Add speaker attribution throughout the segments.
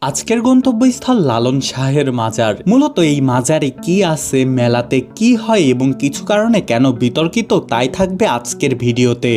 Speaker 1: আজকের গন্তব্যস্থল লালন শাহের মাজার। মূলত এই মাজারে কি আছে, মেলাতে কি হয় এবং কিছু কারণে কেন বিতর্কিত, তাই থাকবে আজকের ভিডিওতে।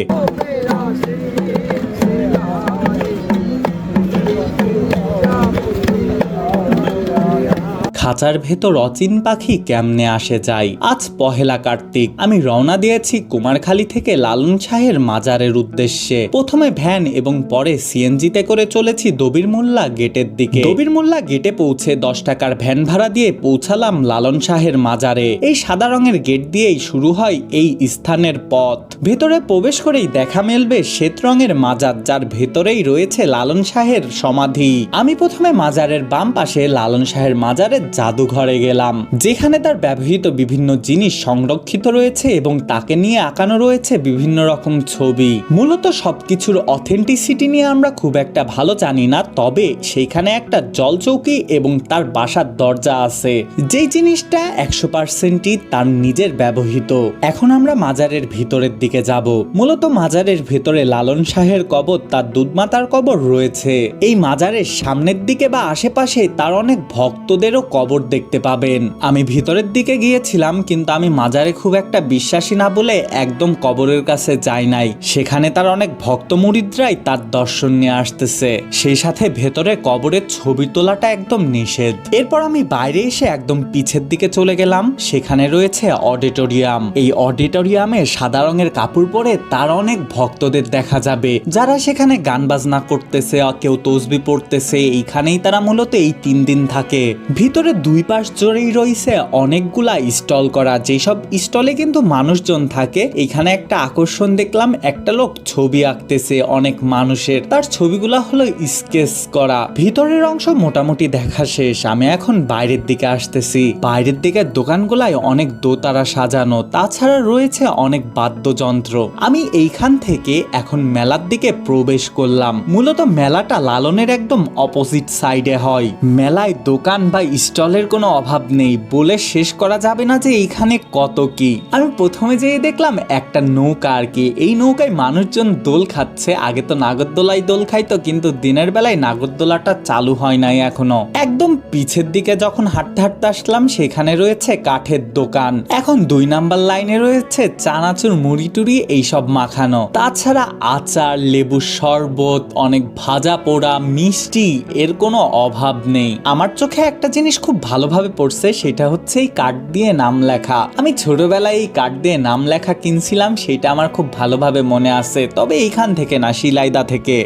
Speaker 1: খাঁচার ভেতর অচিন পাখি কেমনে আসে যায়। আজ পহেলা কার্তিক, আমি রওনা দিয়েছি কুমারখালী থেকে লালন শাহের মাজারের উদ্দেশ্যে। প্রথমে ভ্যান এবং পরে সিএনজিতে করে চলেছি দবির মোল্লা গেটের দিকে। দবির মোল্লা গেটে পৌঁছে 10 টাকার ভ্যান ভাড়া দিয়ে পৌঁছালাম লালন শাহের মাজারে। এই সাদা রঙের গেট দিয়েই শুরু হয় এই স্থানের পথ। ভেতরে প্রবেশ করেই দেখা মেলবে শ্বেত রঙের মাজার, যার ভেতরেই রয়েছে লালন শাহের সমাধি। আমি প্রথমে মাজারের বাম পাশে লালন শাহের মাজারের জাদুঘরে গেলাম, যেখানে তার ব্যবহৃত বিভিন্ন জিনিস সংরক্ষিত রয়েছে এবং তাকে নিয়ে আঁকানো রয়েছে বিভিন্ন রকম ছবি। মূলত সবকিছুর অথেন্টিসিটি নিয়ে আমরা খুব একটা ভালো জানি না, তবে সেইখানে একটা জলচৌকি এবং তার বাসার দরজা আছে, যেই জিনিসটা 100%ই তার নিজের ব্যবহৃত। এখন আমরা মাজারের ভিতরের দিকে যাব। মূলত মাজারের ভেতরে লালন শাহের কবর, তার দুধমাতার কবর রয়েছে। এই মাজারের সামনের দিকে বা আশেপাশে তার অনেক ভক্তদেরও কবর দেখতে পাবেন। আমি ভিতরের দিকে গিয়েছিলাম, কিন্তু আমি মাজারে খুব একটা বিশ্বাসী না বলে একদম কবরের কাছে যাই নাই। সেখানে তার অনেক ভক্ত মুরিদরাই তার দর্শন নিয়ে আসতেছে, সেই সাথে ভেতরে কবরের ছবি তোলাটা একদম নিষেধ। এরপর আমি বাইরে এসে একদম পিছের দিকে চলে গেলাম। সেখানে রয়েছে অডিটোরিয়াম। এই অডিটোরিয়ামে সাদা রঙের কাপড় পরে তার অনেক ভক্তদের দেখা যাবে, যারা সেখানে গান বাজনা করতেছে, কেউ তসবি পড়তেছে। এইখানেই তারা মূলত এই 3 দিন থাকে। ভিতরে দুই পাশ জুড়েই রয়েছে অনেকগুলা স্টল করা, যেসব স্টলে কিন্তু মানুষজন থাকে। এখানে একটা আকর্ষণ দেখলাম, একটা লোক ছবি আঁকতেছে অনেক মানুষের, তার ছবিগুলা হলো স্কেচ করা। ভিতরের অংশ মোটামুটি দেখা শেষ। আমি এখন বাইরের দিকে আসতেছি। বাইরের দিকে দোকানগুলায় অনেক দোতারা সাজানো, তাছাড়া রয়েছে অনেক বাদ্যযন্ত্র। আমি এইখান থেকে এখন মেলার দিকে প্রবেশ করলাম। মূলত মেলাটা লালনের একদম অপোজিট সাইডে হয়। মেলায় দোকান বা স্টলের কোনো অভাব নেই, বলে শেষ করা যাবে না যে এইখানে কত কি। আমি প্রথমে যেয়ে দেখলাম একটা নৌকা আর কি। এই নৌকায় মানুষজন দোল খাচ্ছে। আগে তো নাগরদোলায় দোল খাইতো, কিন্তু দিনের বেলায় নাগরদোলাটা চালু হয় নাই এখনো। একদম পিছের দিকে যখন হাঁটতে হাঁটতে আসলাম, সেখানে রয়েছে কাঠের দোকান। এখন 2 নাম্বার লাইনে রয়েছে চানাচুর, মুড়ি টুড়ি এইসব মাখানো। তাছাড়া আচার, লেবুর শরবত, অনেক ভাজা পোড়া, মিষ্টি, এর কোনো অভাব নেই। আমার চোখে একটা জিনিস খুব ভালোভাবে পড়ছে, সেটা হচ্ছে এই কার্ড দিয়ে নাম লেখা। আমি ছোটবেলায় এই কার্ড দিয়ে নাম লেখা কিনছিলাম, সেটা আমার খুব ভালোভাবে মনে আছে। তবে এইখান থেকে না, শিলাইদা থেকে।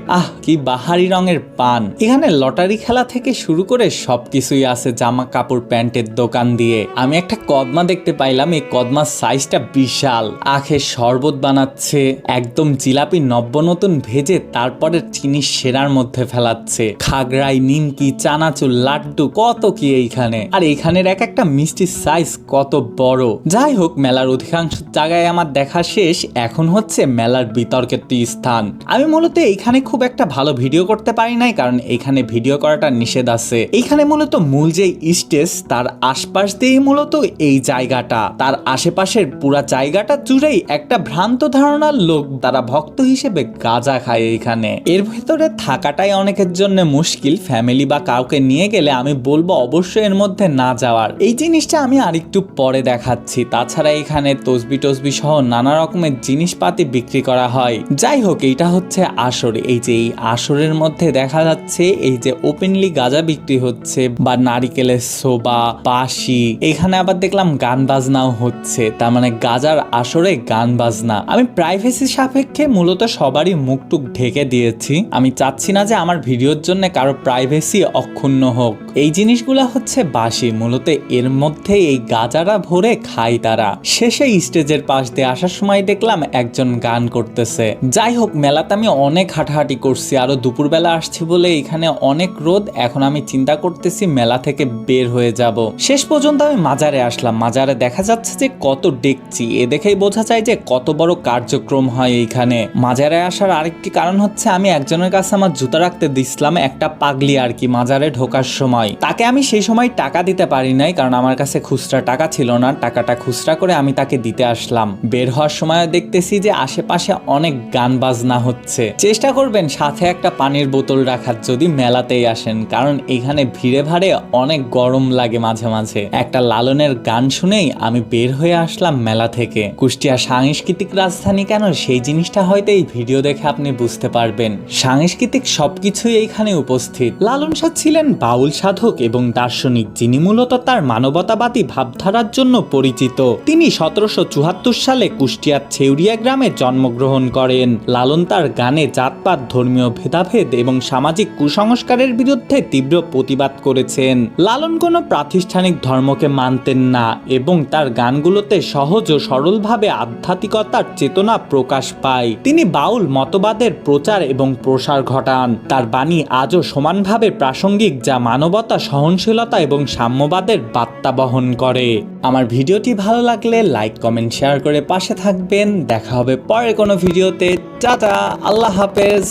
Speaker 1: কি বাহারি রঙের পান। এখানে লটারি খেলা থেকে শুরু করে সবকিছুই আছে, জামা কাপড় প্যান্টের দোকান দিয়ে। আমি একটা কদমা দেখতে পাইলাম, এই কদমার সাইজটা বিশাল। আখের শরবত বানাচ্ছে, একদম জিলাপি নব্য নতুন ভেজে তারপরে চিনি সেরার মধ্যে ফেলাচ্ছে। খাগড়াই, নিমকি, চানাচুর, লাড্ডু, কত কি এইখানে। আর এইখানের এক একটা মিষ্টির সাইজ কত বড়। যাই হোক, মেলার অধিকাংশ জায়গায় আমার দেখা শেষ। এখন হচ্ছে মেলার বিতর্কের স্থান। আমি মূলত এইখানে খুব একটা ভালো ভিডিও করতে পারি নাই, কারণ এইখানে ভিডিও করাটা নিষেধ আছে। এইখানে মূলত মূল যে স্টেজ, তার আশপাশ দিয়েই মূলত এই জায়গাটা। তার আশেপাশের পুরা জায়গাটা জুড়েই একটা ভ্রান্ত ধারণার লোক, তারা ভক্ত হিসেবে গাঁজা খায় এইখানে। এর ভেতরে থাকাটাই অনেকের জন্য মুশকিল। ফ্যামিলি বা কাউকে নিয়ে গেলে আমি বলবো অবশ্যই এর মধ্যে না যাওয়ার। এই জিনিসটা আমি আরেকটু পরে দেখাচ্ছি। তাছাড়া এখানে তসবি টসবি সহ নানা রকমের জিনিসপাতি বিক্রি করা হয়। যাই হোক, এইটা হচ্ছে আসর। এই যে এই আসরের মধ্যে দেখা যাচ্ছে এই যে ওপেনলি গাঁজা বিক্রি হচ্ছে, বা নারিকেলের সোবা, বাঁশি। এখানে আবার দেখলাম গান বাজনাও হচ্ছে, তার মানে গাঁজার আসরে গান বাজনা। আমি প্রাইভেসি সাপেক্ষে মূলত সবারই মুখটুক ঢেকে দিয়েছি। আমি চাচ্ছি না যে আমার ভিডিওর জন্য কারো প্রাইভেসি অক্ষুণ্ণ হোক। এই জিনিসগুলা হচ্ছে বাঁশি, মূলত এর মধ্যে এই গাঁজারা ভরে খায় তারা। শেষে স্টেজের পাশ দিয়ে আসার সময় দেখলাম একজন গান করতেছে। যাই হোক, মেলাতে আমি অনেক হাঁটাহাঁটি করছি, আরো দুপুরবেলা আসছি বলে এখানে অনেক রোদ। এখন আমি চিন্তা করতেছি মেলা থেকে বের হয়ে যাব। শেষ পর্যন্ত আমি মাজারে আসলাম। মাজারে দেখা যাচ্ছে যে কত ডেকচি, এ দেখেই বোঝা যায় যে কত বড় কার্যক্রম হয় এইখানে। মাজারে আসার আরেকটি কারণ হচ্ছে আমি একজনের কাছে আমার জুতা রাখতে দিছিলাম, একটা পাগলি আর কি, মাজারে ঢোকার সময়। তাকে আমি সেই সময় সময় টাকা দিতে পারি নাই, কারণ আমার কাছে খুচরা টাকা ছিল না। টাকাটা খুচরা করে আমি তাকে দিতে আসলাম। বের হওয়ার সময় দেখতেছি যে আশেপাশে অনেক গান বাজনা হচ্ছে। চেষ্টা করবেন সাথে একটা পানির বোতল রাখার যদি মেলাতেই আসেন, কারণ এখানে ভিড়ে ভাড়ে অনেক গরম লাগে মাঝে মাঝে। একটা লালনের গান শুনেই আমি বের হয়ে আসলাম মেলা থেকে। কুষ্টিয়া সাংস্কৃতিক রাজধানী কেন, সেই জিনিসটা হয়তো এই ভিডিও দেখে আপনি বুঝতে পারবেন। সাংস্কৃতিক সবকিছুই এইখানে উপস্থিত। লালন শাহ ছিলেন বাউল সাধক এবং দার্শনিক, যিনি মূলত তার মানবতাবাদী ভাবধারার জন্য পরিচিত। তিনি 1774 সালে কুষ্টিয়ার ছেউরিয়া গ্রামে জন্মগ্রহণ করেন। লালন তার গানে জাতপাত, ধর্মীয় ভেদাভেদ এবং সামাজিক কুসংস্কারের বিরুদ্ধে তীব্র প্রতিবাদ করেছেন। লালন কোনো প্রাতিষ্ঠানিক ধর্মকে মানতেন না এবং তার গানগুলোতে সহজ ও সরলভাবে আধ্যাত্মিকতার চেতনা প্রকাশ পায়। তিনি বাউল মতবাদের প্রচার এবং প্রসার ঘটান। তার বাণী আজও সমানভাবে প্রাসঙ্গিক, যা মানবতা, সহনশীলতা এবং সাম্যবাদের বার্তা বহন করে। আমার ভিডিওটি ভালো লাগলে লাইক, কমেন্ট, শেয়ার করে পাশে থাকবেন। দেখা হবে পরের কোনো ভিডিওতে। টাটা, আল্লাহ হাফেজ।